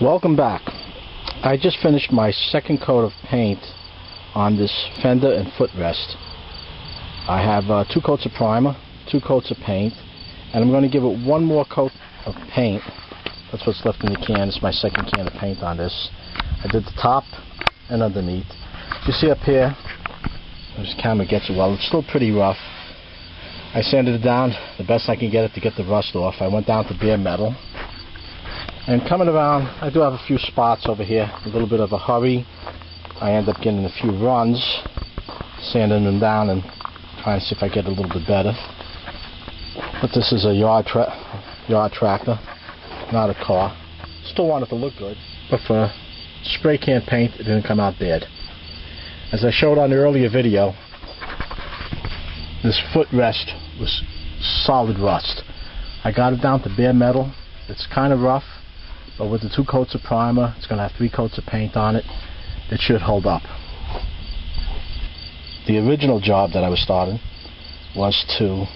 Welcome back. I just finished my second coat of paint on this fender and footrest. I have 2 coats of primer, 2 coats of paint, and I'm going to give it one more coat of paint. That's what's left in the can. It's my second can of paint on this. I did the top and underneath. You see up here, this camera gets it well, it's still pretty rough. I sanded it down the best I can get it to get the rust off. I went down to bare metal. And coming around, I do have a few spots over here, a little bit of a hurry. I end up getting a few runs, sanding them down and trying to see if I get a little bit better. But this is a yard tractor, not a car. Still want it to look good, but for spray can paint, it didn't come out bad. As I showed on the earlier video, this footrest was solid rust. I got it down to bare metal. It's kind of rough, but with the 2 coats of primer, it's going to have 3 coats of paint on it. It should hold up. The original job that I was starting was to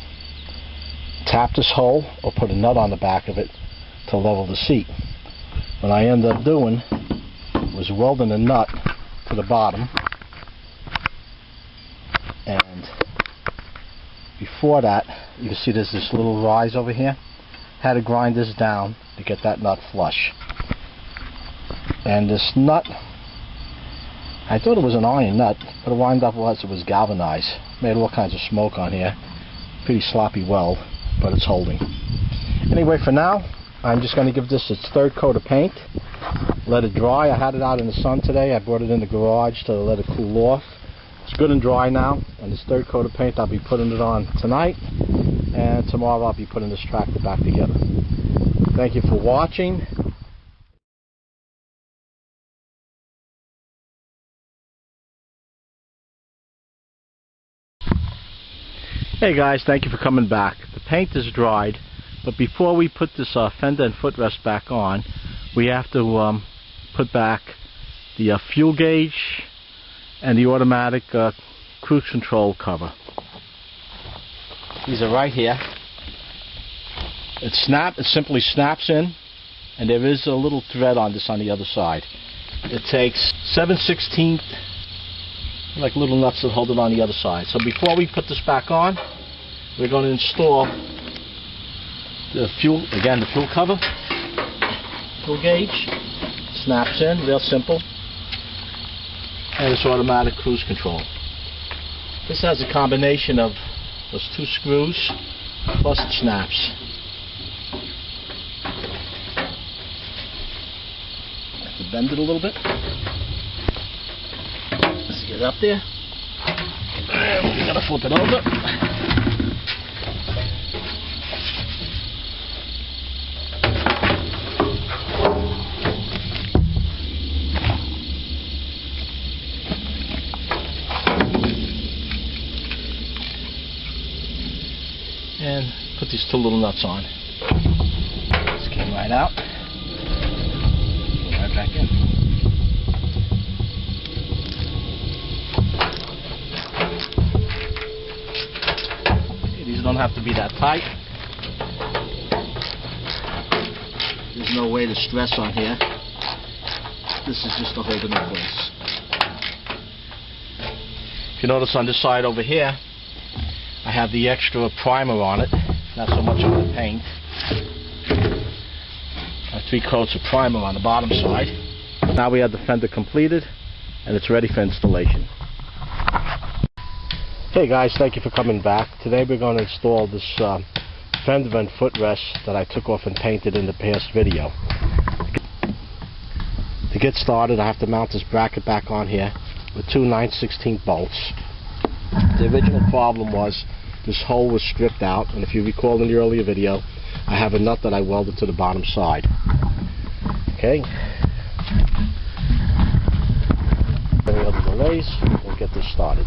tap this hole or put a nut on the back of it to level the seat. What I ended up doing was welding a nut to the bottom, and before that, you can see there's this little rise over here. Had to grind this down to get that nut flush. And this nut, I thought it was an iron nut, but it wound up it was galvanized. Made all kinds of smoke on here. Pretty sloppy weld, but it's holding. Anyway, for now, I'm just going to give this its 3rd coat of paint. Let it dry. I had it out in the sun today. I brought it in the garage to let it cool off. It's good and dry now, and this 3rd coat of paint, I'll be putting it on tonight, and tomorrow I'll be putting this tractor back together. Thank you for watching. Hey guys, thank you for coming back. The paint is dried, but before we put this fender and footrest back on, we have to put back the fuel gauge and the automatic cruise control cover. These are right here. It simply snaps in, and there is a little thread on this on the other side. It takes 7/16 like little nuts that hold it on the other side. So before we put this back on, we're going to install the fuel cover, fuel gauge, snaps in, real simple, and it's automatic cruise control. This has a combination of those 2 screws, plus it snaps. Have to bend it a little bit. Let's get it up there. And we're going to flip it over. And put these 2 little nuts on. This came right out. Right back in. Okay, these don't have to be that tight. There's no way to stress on here. This is just to hold it in place. If you notice on this side over here, I have the extra primer on it, not so much on the paint. I have 3 coats of primer on the bottom side. Now we have the fender completed, and it's ready for installation. Hey guys, thank you for coming back. Today we're going to install this fender and footrest that I took off and painted in the past video. To get started, I have to mount this bracket back on here with 2 9/16 bolts. The original problem was this hole was stripped out, and if you recall in the earlier video, I have a nut that I welded to the bottom side. Okay. Any other delays, we'll get this started.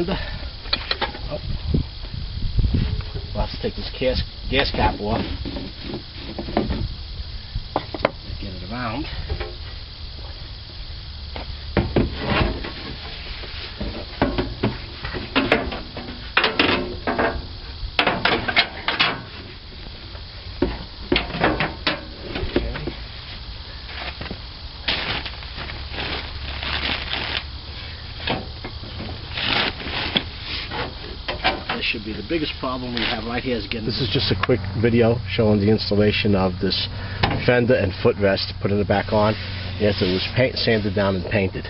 fender. Oh. We'll have to take this gas cap off. Get it around. Should be the biggest problem we have right here is getting... This is just a quick video showing the installation of this fender and footrest, putting it back on. Yes, it was sanded down and painted.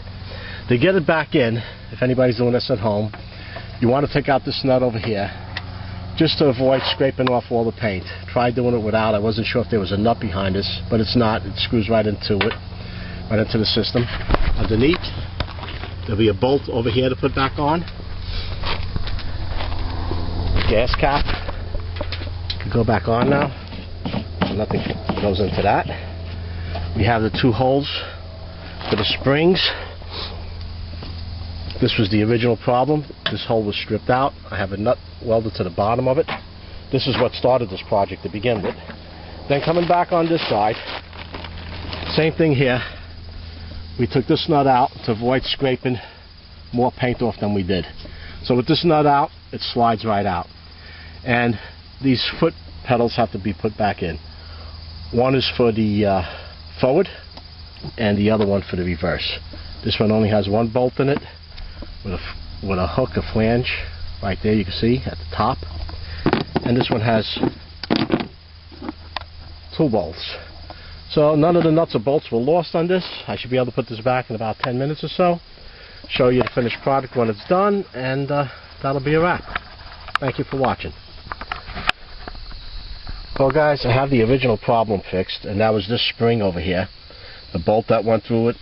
To get it back in, if anybody's doing this at home, you want to take out this nut over here just to avoid scraping off all the paint. Tried doing it without. I wasn't sure if there was a nut behind this, but it's not. It screws right into it, right into the system. Underneath, there'll be a bolt over here to put back on. Gas cap can go back on now, so nothing goes into that. We have the two holes for the springs. This was the original problem. This hole was stripped out. I have a nut welded to the bottom of it. This is what started this project to begin with. Then coming back on this side, same thing here. We took this nut out to avoid scraping more paint off than we did. So with this nut out, it slides right out. And these foot pedals have to be put back in. One is for the forward and the other one for the reverse. This one only has one bolt in it with a hook, a flange right there, you can see at the top. And this one has two bolts. So none of the nuts or bolts were lost on this. I should be able to put this back in about 10 minutes or so. Show you the finished product when it's done, and that'll be a wrap. Thank you for watching. Well guys, I have the original problem fixed, and that was this spring over here. The bolt that went through it,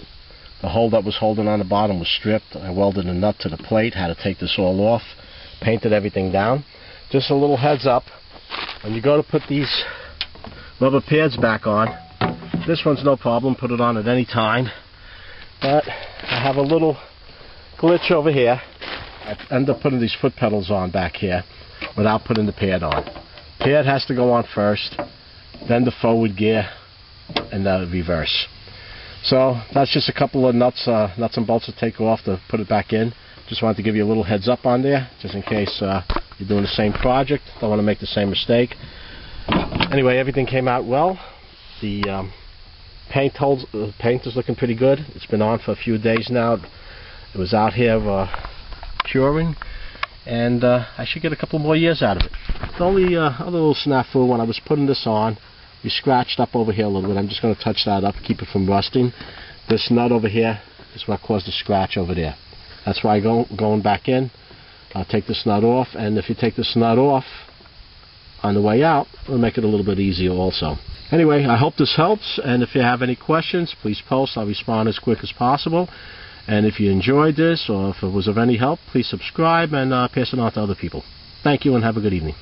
the hole that was holding on the bottom was stripped. I welded a nut to the plate, had to take this all off, painted everything down. Just a little heads up, when you go to put these rubber pads back on, this one's no problem, put it on at any time. But I have a little glitch over here. I end up putting these foot pedals on back here without putting the pad on. Pad has to go on first, then the forward gear, and the reverse. So that's just a couple of nuts and bolts to take off to put it back in. Just wanted to give you a little heads up on there, just in case you're doing the same project. Don't want to make the same mistake. Anyway, everything came out well. The paint is looking pretty good. It's been on for a few days now. It was out here curing, and I should get a couple more years out of it. The only other little snafu, when I was putting this on, we scratched up over here a little bit. I'm just going to touch that up, keep it from rusting. This nut over here is what caused the scratch over there. That's why going back in, I'll take this nut off, and if you take this nut off on the way out, it'll make it a little bit easier also. Anyway, I hope this helps, and if you have any questions, please post. I'll respond as quick as possible. And if you enjoyed this, or if it was of any help, please subscribe and pass it on to other people. Thank you, and have a good evening.